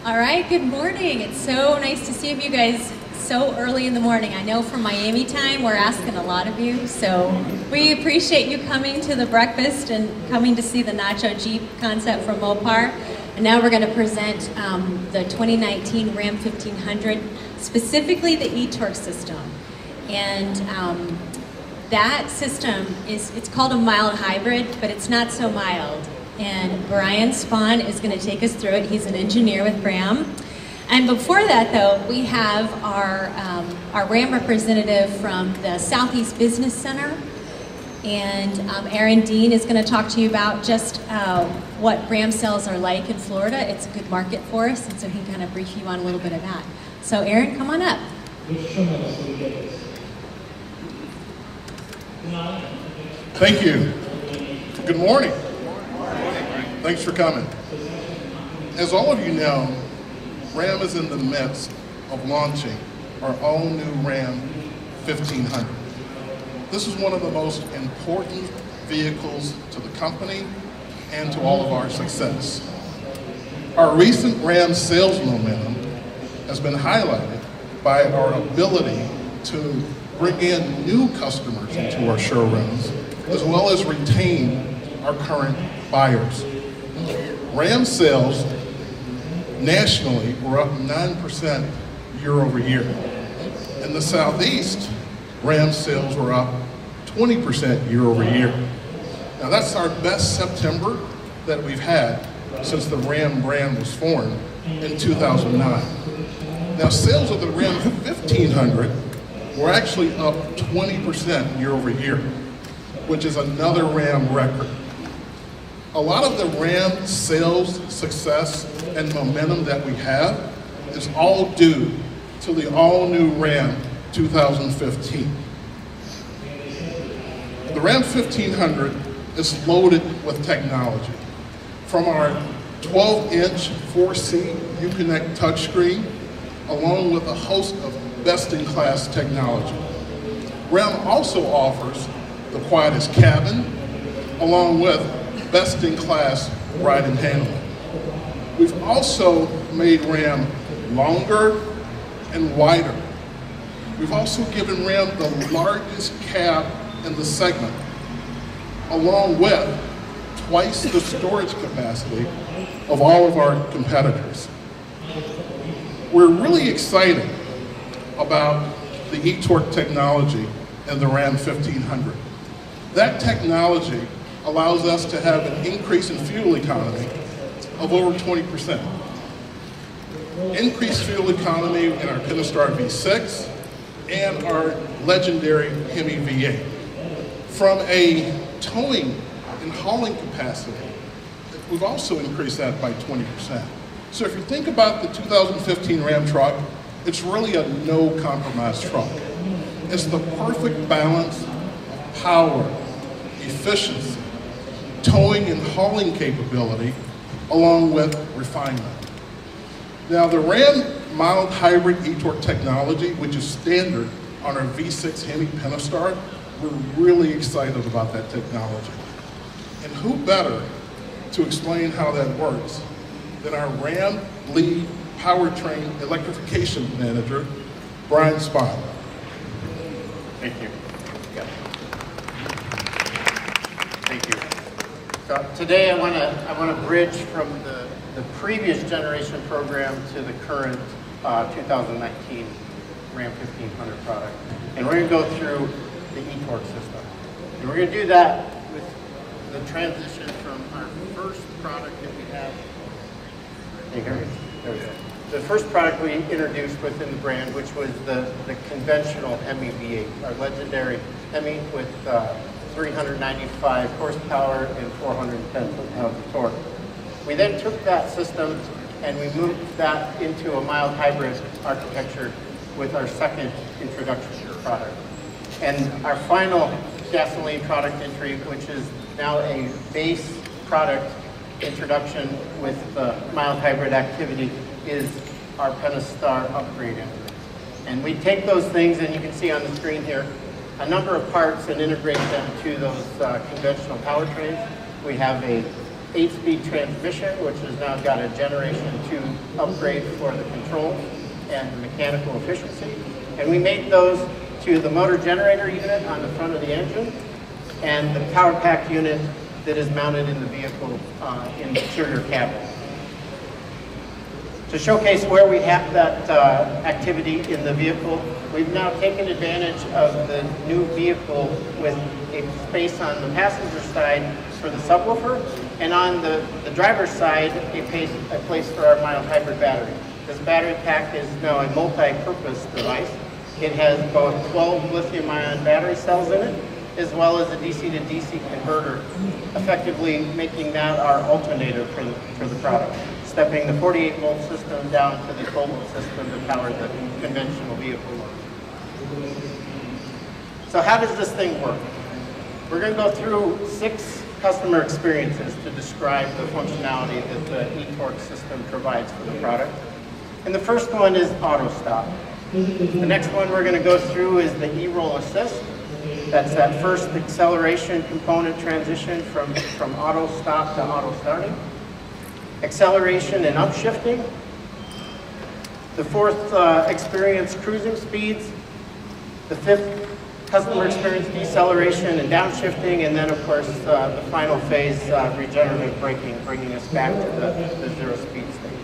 All right, good morning. It's so nice to see you guys so early in the morning. I know from Miami time, we're asking a lot of you, so we appreciate you coming to the breakfast and coming to see the Nacho Jeep concept from Mopar. And now we're going to present the 2019 Ram 1500, specifically the eTorque system. And that system it's called a mild hybrid, but it's not so mild. And Brian Spahn is going to take us through it. He's an engineer with Ram. And before that, though, we have our Ram representative from the Southeast Business Center. And Aaron Dean is going to talk to you about just what Ram sales are like in Florida. It's a good market for us, and so he can kind of brief you on a little bit of that. So Aaron, come on up. Thank you. Good morning. Thanks for coming. As all of you know, Ram is in the midst of launching our all-new Ram 1500. This is one of the most important vehicles to the company and to all of our success. Our recent Ram sales momentum has been highlighted by our ability to bring in new customers into our showrooms, as well as retain our current buyers. Ram sales nationally were up 9% year over year. In the Southeast, Ram sales were up 20% year over year. Now that's our best September that we've had since the Ram brand was formed in 2009. Now sales of the Ram 1500 were actually up 20% year over year, which is another Ram record. A lot of the Ram sales success and momentum that we have is all due to the all-new Ram 2015. The Ram 1500 is loaded with technology. From our 12-inch 4-seat Uconnect touchscreen, along with a host of best-in-class technology. Ram also offers the quietest cabin, along with best-in-class ride and handling. We've also made Ram longer and wider. We've also given Ram the largest cab in the segment, along with twice the storage capacity of all of our competitors. We're really excited about the eTorque technology in the Ram 1500. That technology allows us to have an increase in fuel economy of over 20%. Increased fuel economy in our Pentastar V6 and our legendary Hemi V8. From a towing and hauling capacity, we've also increased that by 20%. So if you think about the 2015 Ram truck, it's really a no-compromise truck. It's the perfect balance of power, efficiency, towing and hauling capability, along with refinement. Now the Ram mild hybrid eTorque technology, which is standard on our V6 Hemi Pentastar, we're really excited about that technology. And who better to explain how that works than our Ram lead powertrain electrification manager, Brian Spahn. Thank you. Thank you. So today I want to bridge from the previous generation program to the current 2019 Ram 1500 product. And we're going to go through the eTorque system. And we're going to do that with the transition from our first product that we have. Can you hear me? There we go. The first product we introduced within the brand, which was the conventional Hemi V8, our legendary Hemi with 395 horsepower and 410 foot-pounds of torque. We then took that system and we moved that into a mild hybrid architecture with our second introduction product. And our final gasoline product entry, which is now a base product introduction with the mild hybrid activity, is our Pentastar upgrade engine. And we take those things, and you can see on the screen here, a number of parts and integrate them to those conventional powertrains. We have a 8-speed transmission, which has now got a Generation 2 upgrade for the control and mechanical efficiency. And we made those to the motor generator unit on the front of the engine and the power pack unit that is mounted in the vehicle in the interior cabin. To showcase where we have that activity in the vehicle, we've now taken advantage of the new vehicle with a space on the passenger side for the subwoofer, and on the driver's side, a place for our mild hybrid battery. This battery pack is now a multi-purpose device. It has both 12 lithium-ion battery cells in it, as well as a DC to DC converter, effectively making that our alternator for the product, stepping the 48-volt system down to the 12-volt system to power the conventional vehicle. So how does this thing work? We're going to go through 6 customer experiences to describe the functionality that the eTorque system provides for the product. And the first one is auto stop. The next one we're going to go through is the e-roll assist. That's that first acceleration component transition from auto stop to auto starting. Acceleration and upshifting. The fourth experience, cruising speeds. The fifth, customer experience, deceleration and downshifting. And then, of course, the final phase, regenerative braking, bringing us back to the zero speed state.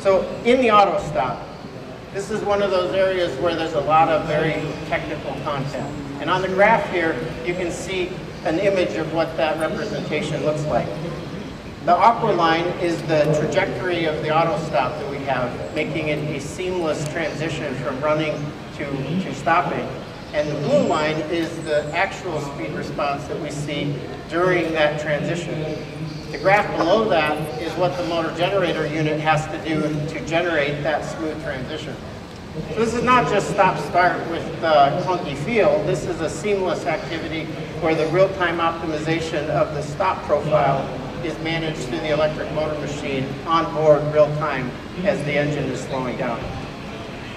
So in the auto stop, this is one of those areas where there's a lot of very technical content. And on the graph here, you can see an image of what that representation looks like. The aqua line is the trajectory of the auto stop that we have, making it a seamless transition from running to stopping. And the blue line is the actual speed response that we see during that transition. The graph below that is what the motor generator unit has to do to generate that smooth transition. So this is not just stop-start with clunky feel. This is a seamless activity where the real-time optimization of the stop profile is managed through the electric motor machine on board real-time as the engine is slowing down.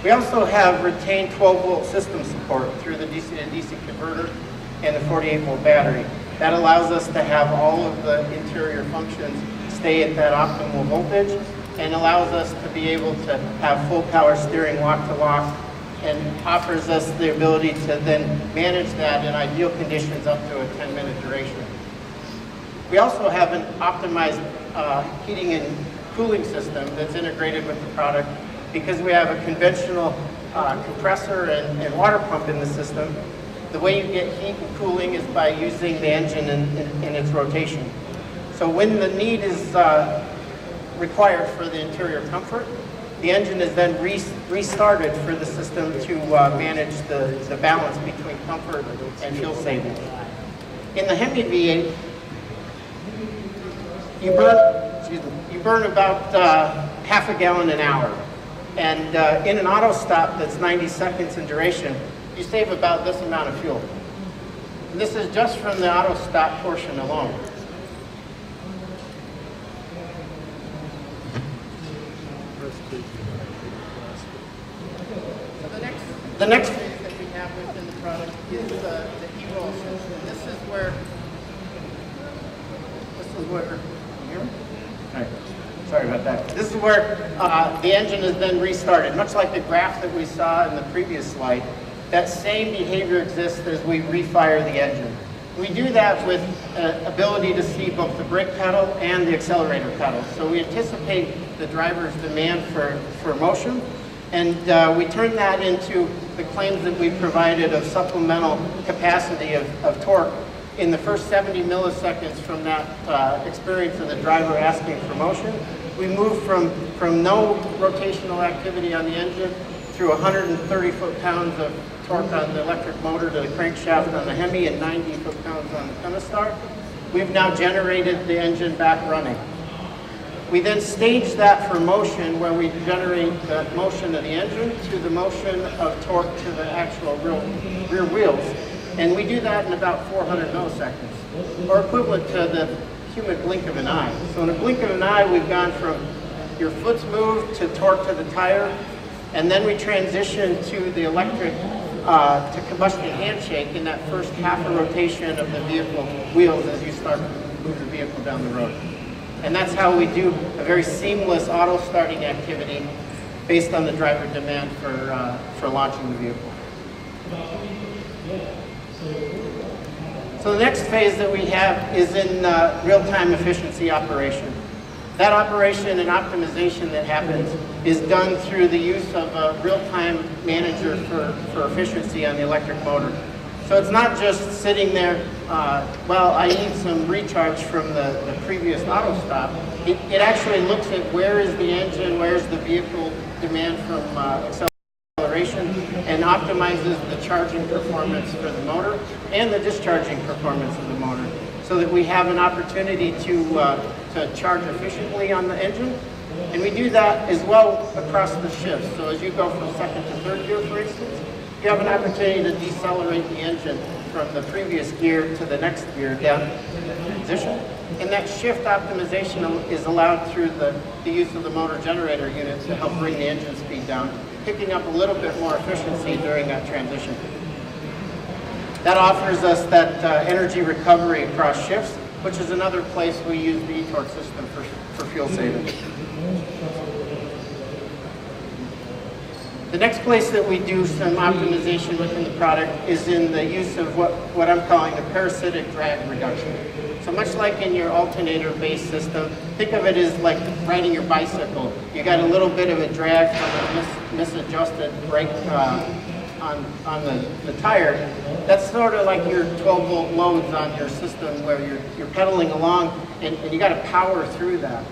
We also have retained 12-volt system support through the DC to DC converter and the 48-volt battery. That allows us to have all of the interior functions stay at that optimal voltage and allows us to be able to have full power steering lock to lock and offers us the ability to then manage that in ideal conditions up to a 10-minute duration. We also have an optimized heating and cooling system that's integrated with the product because we have a conventional compressor and water pump in the system. The way you get heat and cooling is by using the engine in its rotation. So when the need is required for the interior comfort, the engine is then restarted for the system to manage the balance between comfort and fuel savings. In the Hemi V8, you burn about half a gallon an hour. And in an auto stop that's 90 seconds in duration, you save about this amount of fuel. And this is just from the auto stop portion alone. The next phase that we have within the product is the e-roll system. This is where, can you hear me? All right. Sorry about that. This is where the engine is then restarted. Much like the graph that we saw in the previous slide, that same behavior exists as we refire the engine. We do that with ability to see both the brake pedal and the accelerator pedal. So we anticipate the driver's demand for motion, and we turn that into the claims that we provided of supplemental capacity of torque in the first 70 milliseconds from that experience of the driver asking for motion. We move from no rotational activity on the engine through 130 foot-pounds of torque on the electric motor to the crankshaft on the Hemi and 90 foot-pounds on the Pentastar. We've now generated the engine back running. We then stage that for motion where we generate the motion of the engine to the motion of torque to the actual rear wheels. And we do that in about 400 milliseconds, or equivalent to the human blink of an eye. So in a blink of an eye, we've gone from your foot's moved to torque to the tire, and then we transition to the electric to combustion handshake in that first half a rotation of the vehicle wheels as you start to move the vehicle down the road. And that's how we do a very seamless auto starting activity based on the driver demand for launching the vehicle. So the next phase that we have is in real-time efficiency operation. That operation and optimization that happens is done through the use of a real-time manager for efficiency on the electric motor. So it's not just sitting there, well, I need some recharge from the previous auto stop. It actually looks at where is the engine, where's the vehicle demand from acceleration, and optimizes the charging performance for the motor and the discharging performance of the motor, so that we have an opportunity to charge efficiently on the engine. And we do that as well across the shifts. So as you go from second to third gear, for instance, you have an opportunity to decelerate the engine from the previous gear to the next gear down transition. And that shift optimization is allowed through the use of the motor generator unit to help bring the engine speed down, picking up a little bit more efficiency during that transition. That offers us that energy recovery across shifts, which is another place we use the eTorque system for fuel savings. The next place that we do some optimization within the product is in the use of what I'm calling the parasitic drag reduction. So much like in your alternator-based system, think of it as like riding your bicycle. You got a little bit of a drag from a misadjusted brake on the tire. That's sort of like your 12-volt loads on your system where you're pedaling along and you got to power through that.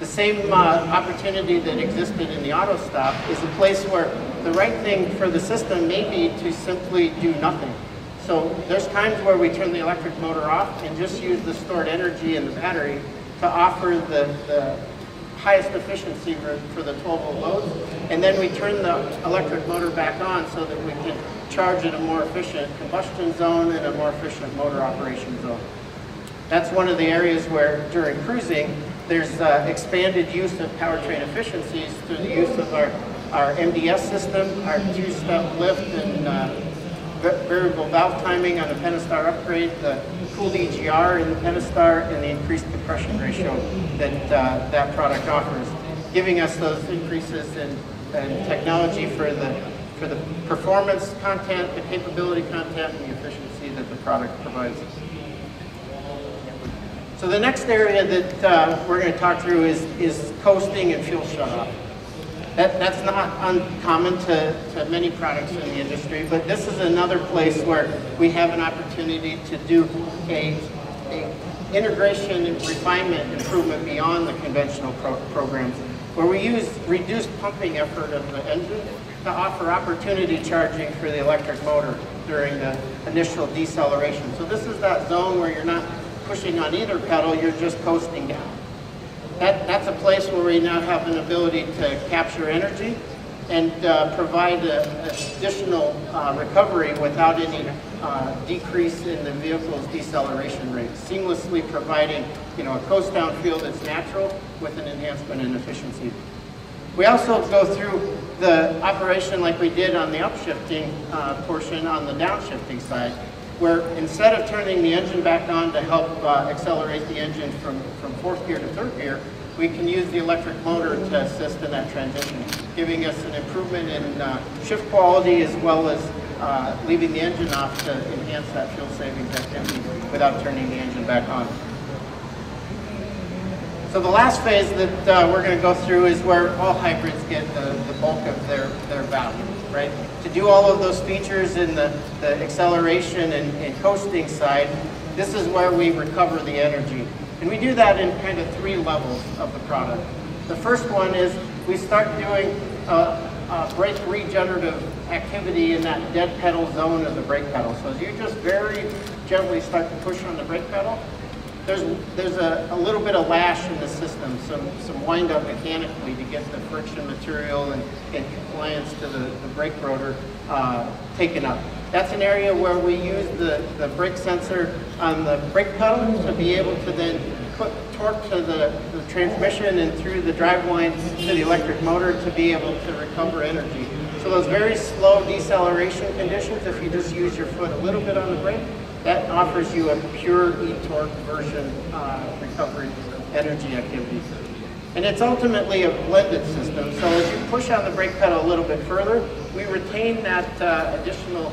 The same opportunity that existed in the auto stop is a place where the right thing for the system may be to simply do nothing. So there's times where we turn the electric motor off and just use the stored energy in the battery to offer the highest efficiency for the 12-volt loads, and then we turn the electric motor back on so that we can charge in a more efficient combustion zone and a more efficient motor operation zone. That's one of the areas where during cruising there's expanded use of powertrain efficiencies through the use of our MDS system, our two-step lift and variable valve timing on the Pentastar upgrade, the cooled EGR in the Pentastar, and the increased compression ratio that that product offers, giving us those increases in technology for the performance content, the capability content, and the efficiency that the product provides. So the next area that we're going to talk through is coasting and fuel shutoff. That's not uncommon to many products in the industry, but this is another place where we have an opportunity to do a integration and refinement improvement beyond the conventional programs, where we use reduced pumping effort of the engine to offer opportunity charging for the electric motor during the initial deceleration. So this is that zone where you're not pushing on either pedal, you're just coasting down. That's a place where we now have an ability to capture energy and provide additional recovery without any decrease in the vehicle's deceleration rate, seamlessly providing a coast down feel that's natural with an enhancement in efficiency. We also go through the operation like we did on the upshifting portion on the downshifting side, where instead of turning the engine back on to help accelerate the engine from fourth gear to third gear, we can use the electric motor to assist in that transition, giving us an improvement in shift quality as well as leaving the engine off to enhance that fuel savings activity without turning the engine back on. So the last phase that we're going to go through is where all hybrids get the bulk of their value, right? To do all of those features in the acceleration and coasting side, this is where we recover the energy. And we do that in kind of three levels of the product. The first one is we start doing brake regenerative activity in that dead pedal zone of the brake pedal. So as you just very gently start to push on the brake pedal, there's a little bit of lash in the system, some wind up mechanically to get the friction material and compliance to the brake rotor taken up. That's an area where we use the brake sensor on the brake pedal to be able to then put torque to the transmission and through the drive line to the electric motor to be able to recover energy. So those very slow deceleration conditions, if you just use your foot a little bit on the brake, that offers you a pure eTorque version recovery energy activity. And it's ultimately a blended system. So as you push on the brake pedal a little bit further, we retain that additional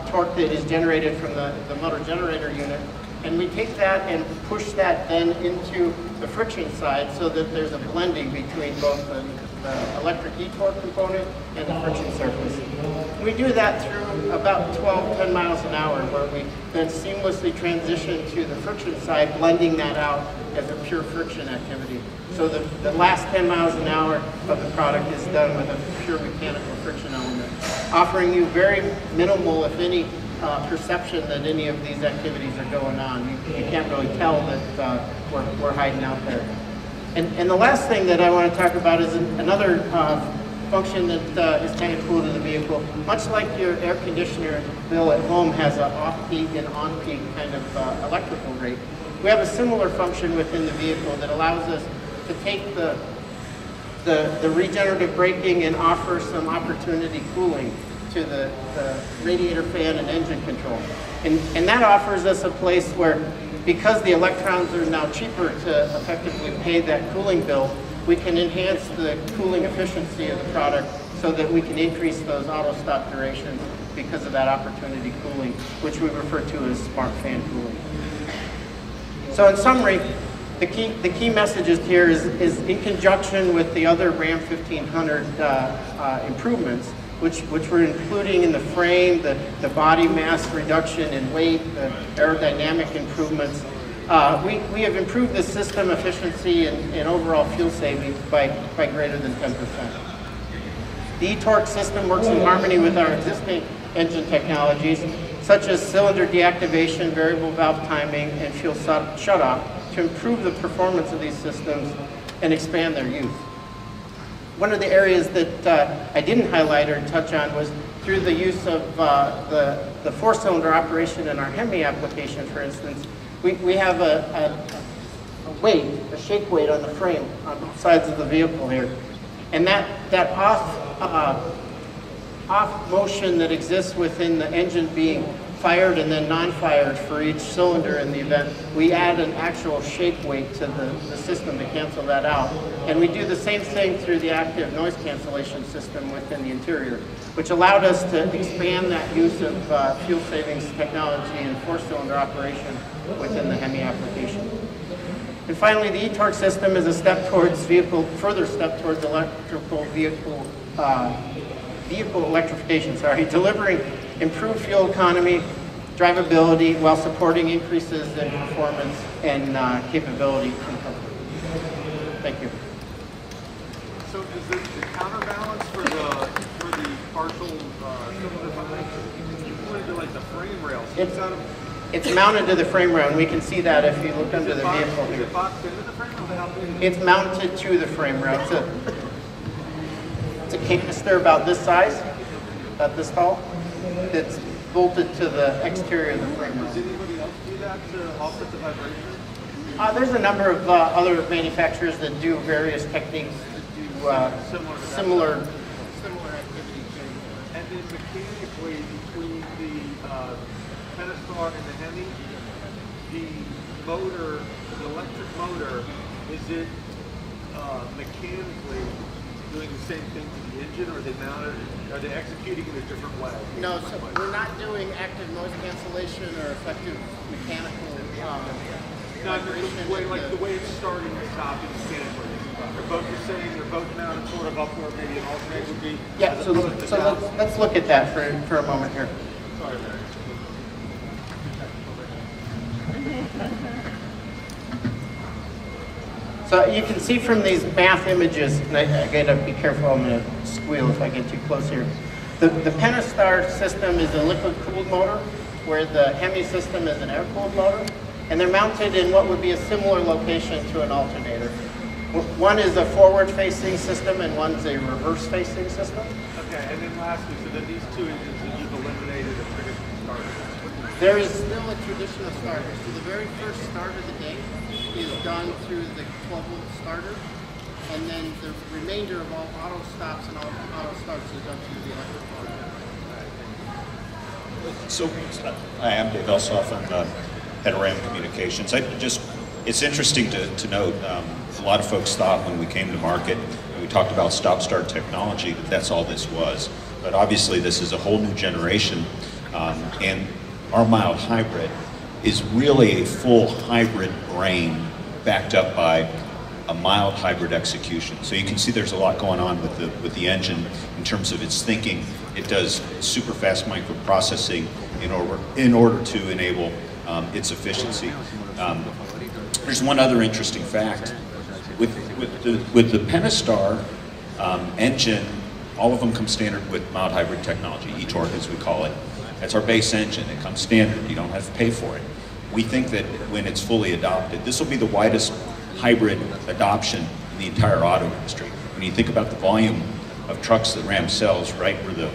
torque that is generated from the motor generator unit. And we take that and push that then into the friction side so that there's a blending between both the electric eTorque component and the friction surface. We do that through about 10 miles an hour, where we then seamlessly transition to the friction side, blending that out as a pure friction activity. So the last 10 miles an hour of the product is done with a pure mechanical friction element, offering you very minimal, if any, perception that any of these activities are going on. You can't really tell that we're hiding out there. And the last thing that I want to talk about is another function that is kind of cool to the vehicle. Much like your air conditioner bill at home has an off-peak and on-peak kind of electrical rate, we have a similar function within the vehicle that allows us to take the regenerative braking and offer some opportunity cooling to the radiator fan and engine control. And that offers us a place where, because the electrons are now cheaper to effectively pay that cooling bill, we can enhance the cooling efficiency of the product so that we can increase those auto stop durations because of that opportunity cooling, which we refer to as smart fan cooling. So in summary, the key messages here is in conjunction with the other Ram 1500 improvements, which we're including in the frame, the body mass reduction in weight, the aerodynamic improvements. We have improved the system efficiency and overall fuel savings by greater than 10%. The eTorque system works in harmony with our existing engine technologies, such as cylinder deactivation, variable valve timing, and fuel shutoff, to improve the performance of these systems and expand their use. One of the areas that I didn't highlight or touch on was through the use of the four-cylinder operation in our Hemi application, for instance. We have a weight, a shake weight on the frame on both sides of the vehicle here. And that off motion that exists within the engine being fired and then non-fired for each cylinder in the event, we add an actual shake weight to the system to cancel that out. And we do the same thing through the active noise cancellation system within the interior, which allowed us to expand that use of fuel savings technology and four-cylinder operation within the Hemi application. And finally, the eTorque system is a further step towards vehicle electrification, delivering improved fuel economy, drivability, while supporting increases in performance and capability and comfort. Thank you. So is the counterbalance for the partial cylinder behind, you pointed to like the frame rail. So it's mounted to the frame rail, and we can see that if you look under the vehicle here. Is it boxed into the frame rail? It's mounted to the frame rail. It's a canister about this size, about this tall, that's bolted to the exterior of the frame rail. Does anybody else do that to offset the vibration? There's a number of other manufacturers that do various techniques to do similar activity. And then mechanically, between the Parasitic and the Hemi, the electric motor, is it mechanically doing the same thing to the engine, or are they executing in a different way? No, so we're not doing active noise cancellation or effective mechanical vibration. The way it's starting and stopping mechanically. They're both the same, they're both mounted sort of upward, maybe an alternate would be. Yeah, so let's look at that for a moment here. Sorry, Larry. So you can see from these math images, and I gotta be careful, I'm gonna squeal if I get too close here. The Parasitic system is a liquid-cooled motor, where the Hemi system is an air-cooled motor, and they're mounted in what would be a similar location to an alternator. One is a forward-facing system, and one's a reverse-facing system. Okay, and then lastly, so then these two engines that you've eliminated a traditional starter. There is still a traditional starter. So the very first start of the day is done through the 12-volt starter. and then the remainder of all auto stops and all auto starts is done through the electric motor. So, hi, I'm Dave Elsoff. I'm head of RAM Communications. It's interesting to note, a lot of folks thought when we came to market and we talked about stop-start technology that that's all this was. But obviously this is a whole new generation, and our mild hybrid is really a full hybrid brain backed up by a mild hybrid execution. So you can see there's a lot going on with the engine in terms of its thinking. It does super fast microprocessing in order to enable its efficiency. There's one other interesting fact. With the Pentastar engine, all of them come standard with mild hybrid technology, eTorque as we call it. That's our base engine. It comes standard. You don't have to pay for it. We think that when it's fully adopted, this will be the widest hybrid adoption in the entire auto industry. When you think about the volume of trucks that Ram sells, right, we're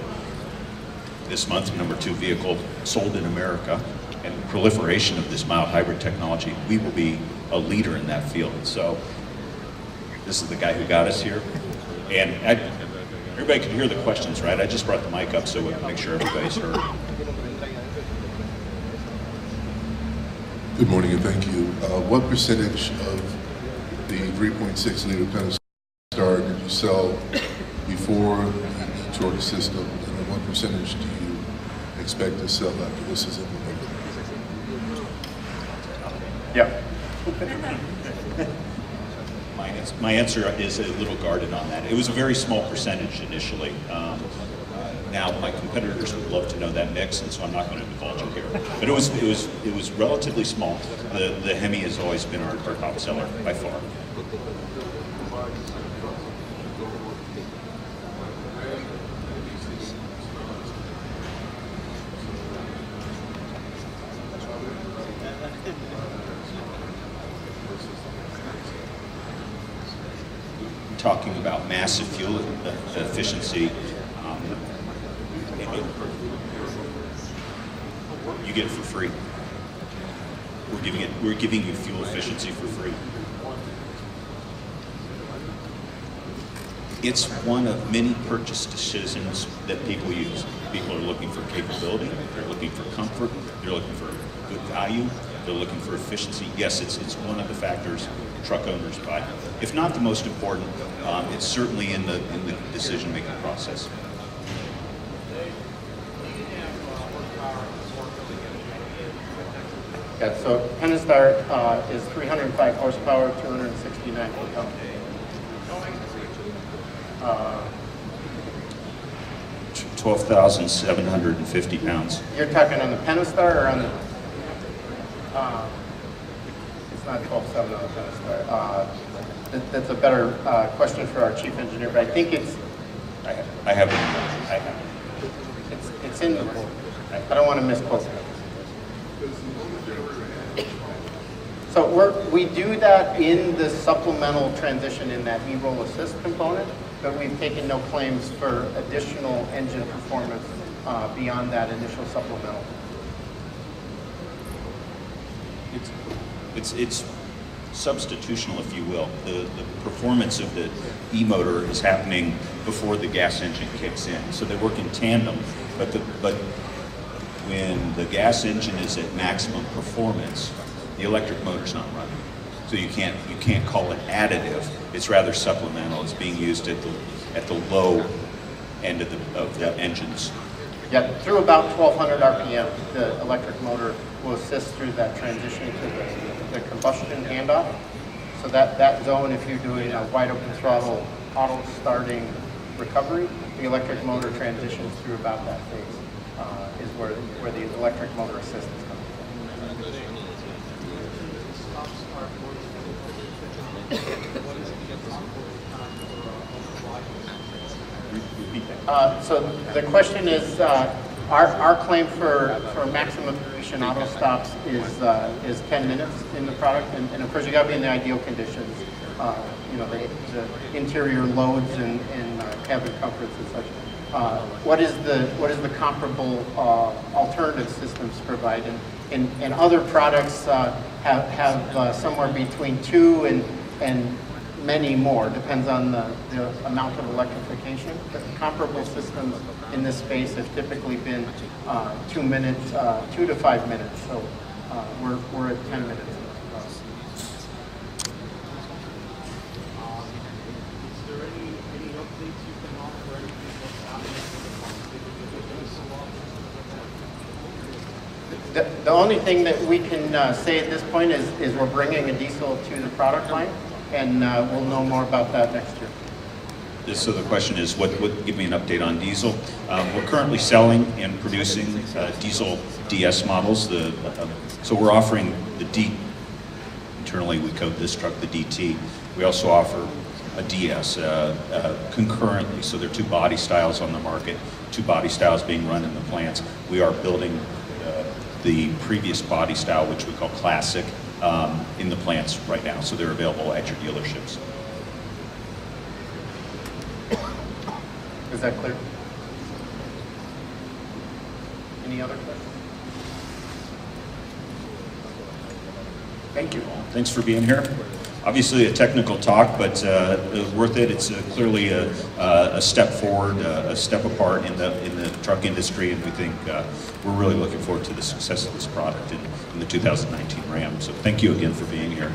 this month #2 vehicle sold in America, and the proliferation of this mild hybrid technology, we will be a leader in that field. So this is the guy who got us here. And everybody can hear the questions, right? I just brought the mic up so we can make sure everybody's heard. Good morning and thank you. What percentage of the 3.6 liter Pentastar did you sell before the eTorque system, and what percentage do you expect to sell after this is implemented? Yep. My answer is a little guarded on that. It was a very small percentage initially. Now my competitors would love to know that mix, and so I'm not going to divulge it here. But it was relatively small. The Hemi has always been our top seller by far. Talking about massive fuel efficiency, you get it for free. We're giving you fuel efficiency for free. It's one of many purchase decisions that people use. People are looking for capability, they're looking for comfort, they're looking for good value, they're looking for efficiency. Yes, it's one of the factors truck owners buy. If not the most important, it's certainly in the decision-making process. Yeah, so Pentastar is 305 horsepower, 269 foot-pounds. 12,750 pounds. You're talking on the Pentastar or on the? It's not 12.7 on the Pentastar. That's a better question for our chief engineer, but I think it's. I have it. It's in the. I don't want to misquote it. So we do that in the supplemental transition in that e-roll assist component, but we've taken no claims for additional engine performance beyond that initial supplemental. It's substitutional, if you will. The performance of the e-motor is happening before the gas engine kicks in, so they work in tandem. But when the gas engine is at maximum performance, the electric motor's not running. So you can't call it additive. It's rather supplemental. It's being used at the low end of the engines. Yeah, through about 1,200 RPM, the electric motor will assist through that transition to the combustion handoff. So that zone, if you're doing a wide open throttle auto starting recovery, the electric motor transitions through about that phase. Is where the electric motor assist is coming from. So the question is, our claim for maximum efficient auto stops is 10 minutes in the product, and of course you got to be in the ideal conditions. The interior loads and cabin comforts and such. What is the comparable alternative systems provide? And other products have somewhere between 2 and many more, depends on the amount of electrification. But comparable systems in this space have typically been 2 minutes, 2 to 5 minutes. So we're at 10 minutes. Is there any updates you can offer? Anything that's happening in the The only thing that we can say at this point is we're bringing a diesel to the product line, and we'll know more about that next year. So the question is, give me an update on diesel. We're currently selling and producing diesel DS models. So we're offering the D, internally we code this truck the DT. We also offer a DS concurrently, so there are two body styles on the market, two body styles being run in the plants. We are building the previous body style, which we call Classic, in the plants right now, so they're available at your dealerships. Is that clear? Any other questions? Thank you. Thanks for being here. Obviously a technical talk, but worth it. It's clearly a step forward, a step apart in the truck industry, and we think we're really looking forward to the success of this product in the 2019 Ram. So thank you again for being here.